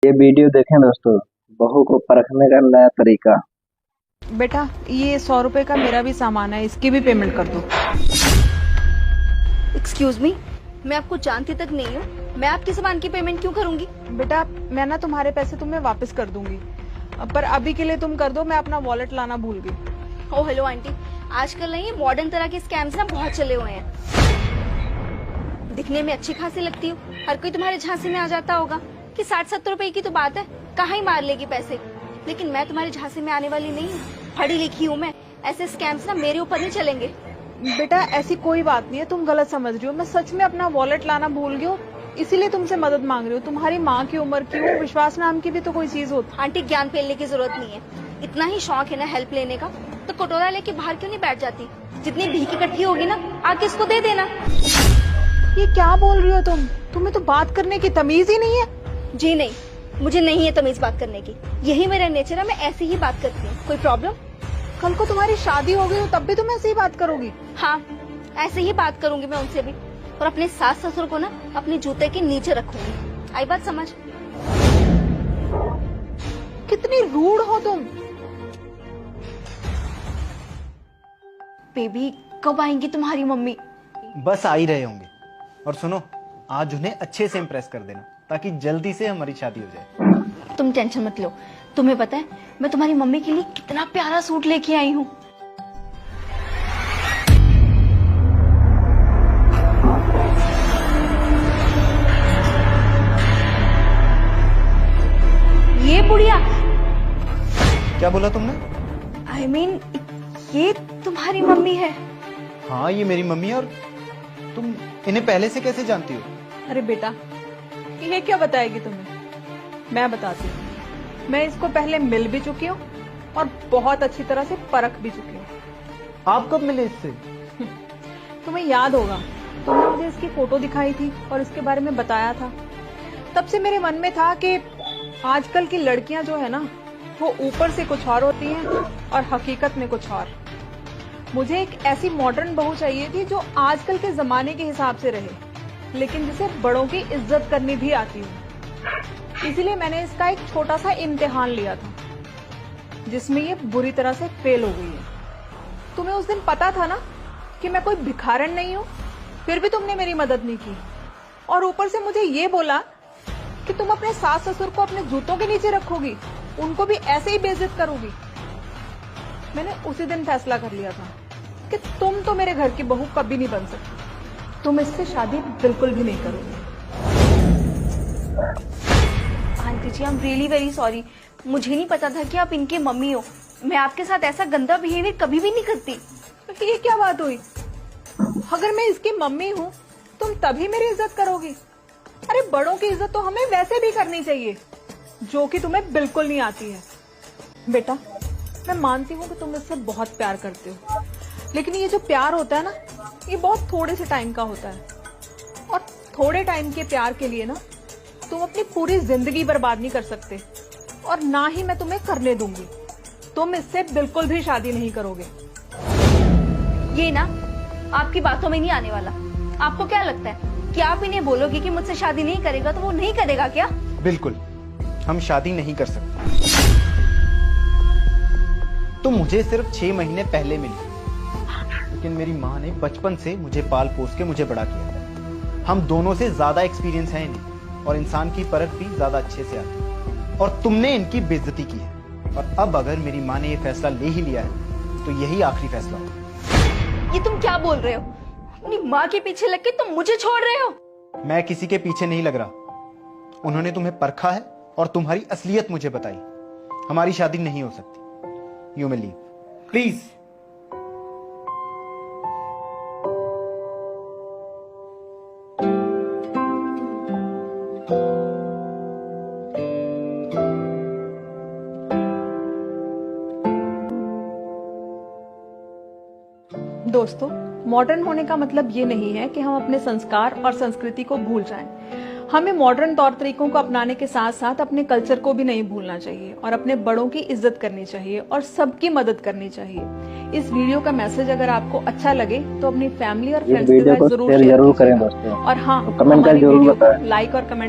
ये वीडियो देखें दोस्तों, बहू को परखने का नया तरीका। बेटा ये 100 रुपए का मेरा भी सामान है, इसकी भी पेमेंट कर दो। एक्सक्यूज मी, मैं आपको जानती तक नहीं हूँ, मैं आपके सामान की पेमेंट क्यों करूंगी? बेटा मैं ना तुम्हारे पैसे तुम्हें वापस कर दूंगी, पर अभी के लिए तुम कर दो, मैं अपना वॉलेट लाना भूल गई। ओह हेलो आंटी, आजकल ना ये मॉडर्न तरह के स्कैम्स ना बहुत चले हुए हैं। दिखने में अच्छी खासी लगती हूँ, हर कोई तुम्हारे झांसे में आ जाता होगा कि 60-70 रुपए की तो बात है, कहाँ ही मार लेगी पैसे। लेकिन मैं तुम्हारे झांसे में आने वाली नहीं हूँ, पढ़ी लिखी हूँ मैं, ऐसे स्कैम्स ना मेरे ऊपर नहीं चलेंगे। बेटा ऐसी कोई बात नहीं है, तुम गलत समझ रही हो, मैं सच में अपना वॉलेट लाना भूल गई हूँ, इसीलिए तुमसे मदद मांग रही हूँ। तुम्हारी माँ की उम्र की हूँ, विश्वास नाम की भी तो कोई चीज होती। आंटी ज्ञान फैलने की जरूरत नहीं है, इतना ही शौक है ना हेल्प लेने का, तो कटोरा लेके बाहर क्यों नहीं बैठ जाती? जितनी भीख इकट्ठी होगी ना, आके इसको दे देना। ये क्या बोल रही हो तुम? तुम्हें तो बात करने की तमीज ही नहीं है। जी नहीं, मुझे नहीं है तमीज बात करने की, यही मेरा नेचर है, मैं ऐसे ही बात करती हूँ। कोई प्रॉब्लम? कल को तुम्हारी शादी हो गई हो तब भी तुम ऐसे ही बात करोगी? हाँ, ऐसे ही बात करूंगी मैं उनसे भी, और अपने सास ससुर को ना अपने जूते के नीचे रखूंगी। आई बात समझ? कितनी रूड हो तुम। बेबी कब आएंगी तुम्हारी मम्मी? बस आ ही रहे होंगे। और सुनो, आज उन्हें अच्छे से इम्प्रेस कर देना ताकि जल्दी से हमारी शादी हो जाए। तुम टेंशन मत लो, तुम्हें पता है मैं तुम्हारी मम्मी के लिए कितना प्यारा सूट लेके आई हूँ। ये बुढ़िया, क्या बोला तुमने? I mean, ये तुम्हारी मम्मी है? हाँ, ये मेरी मम्मी है। और तुम इन्हें पहले से कैसे जानती हो? अरे बेटा ये क्या बताएगी तुम्हें, मैं बताती हूँ। मैं इसको पहले मिल भी चुकी हूँ और बहुत अच्छी तरह से परख भी चुकी हूँ। आप कब मिले इससे? तुम्हें याद होगा, तुमने मुझे इसकी फोटो दिखाई थी और इसके बारे में बताया था। तब से मेरे मन में था कि आजकल की लड़कियां जो है ना, वो ऊपर से कुछ और होती हैं और हकीकत में कुछ और। मुझे एक ऐसी मॉडर्न बहू चाहिए थी जो आजकल के जमाने के हिसाब से रहे, लेकिन जिसे बड़ों की इज्जत करनी भी आती हो। इसीलिए मैंने इसका एक छोटा सा इम्तिहान लिया था, जिसमें ये बुरी तरह से फेल हो गई है। तुम्हें उस दिन पता था ना कि मैं कोई भिखारन नहीं हूँ, फिर भी तुमने मेरी मदद नहीं की, और ऊपर से मुझे ये बोला कि तुम अपने सास ससुर को अपने जूतों के नीचे रखोगी, उनको भी ऐसे ही बेइज्जत करोगी। मैंने उसी दिन फैसला कर लिया था कि तुम तो मेरे घर की बहू कभी नहीं बन सकती, तुम इससे शादी बिल्कुल भी नहीं करोगे। Aunty ji, I am really very sorry, मुझे नहीं पता था कि आप इनकी मम्मी हो। मैं आपके साथ ऐसा गंदा बिहेवियर कभी भी नहीं करती। ये क्या बात हुई? अगर मैं इसकी मम्मी हूँ, तुम तभी मेरी इज्जत करोगी? अरे बड़ों की इज्जत तो हमें वैसे भी करनी चाहिए, जो कि तुम्हें बिल्कुल नहीं आती है। बेटा मैं मानती हूँ कि तुम इससे बहुत प्यार करते हो, लेकिन ये जो प्यार होता है ना, ये बहुत थोड़े से टाइम का होता है, और थोड़े टाइम के प्यार के लिए ना तुम अपनी पूरी जिंदगी बर्बाद नहीं कर सकते, और ना ही मैं तुम्हें करने दूंगी। तुम इससे बिल्कुल भी शादी नहीं करोगे। ये ना आपकी बातों में नहीं आने वाला। आपको क्या लगता है कि आप इन्हें बोलोगे कि मुझसे शादी नहीं करेगा तो वो नहीं करेगा क्या? बिल्कुल, हम शादी नहीं कर सकते। तुम मुझे सिर्फ 6 महीने पहले मिली, लेकिन मेरी माँ ने बचपन से मुझे पाल पोस के मुझे बड़ा किया। हम दोनों से ज्यादा एक्सपीरियंस है इन्हें, और इंसान की परख भी ज्यादा अच्छे से आती है। और तुमने इनकी बेइज्जती की है, और अब अगर मेरी माँ ने ये फैसला ले ही लिया है तो यही आखिरी फैसला होगा। ये तुम क्या बोल रहे हो? अपनी माँ के पीछे लग के तुम मुझे छोड़ रहे हो? मैं किसी के पीछे नहीं लग रहा। उन्होंने तुम्हें परखा है और तुम्हारी असलियत मुझे बताई। हमारी शादी नहीं हो सकती। You may leave please. दोस्तों, मॉडर्न होने का मतलब ये नहीं है कि हम अपने संस्कार और संस्कृति को भूल जाएं। हमें मॉडर्न तौर तरीकों को अपनाने के साथ साथ अपने कल्चर को भी नहीं भूलना चाहिए, और अपने बड़ों की इज्जत करनी चाहिए और सबकी मदद करनी चाहिए। इस वीडियो का मैसेज अगर आपको अच्छा लगे तो अपनी फैमिली और फ्रेंड्स के साथ जरूर शेयर करें दोस्तों, और हाँ, कमेंट कर हमारी जरूर वीडियो को बताएं। लाइक और कमेंट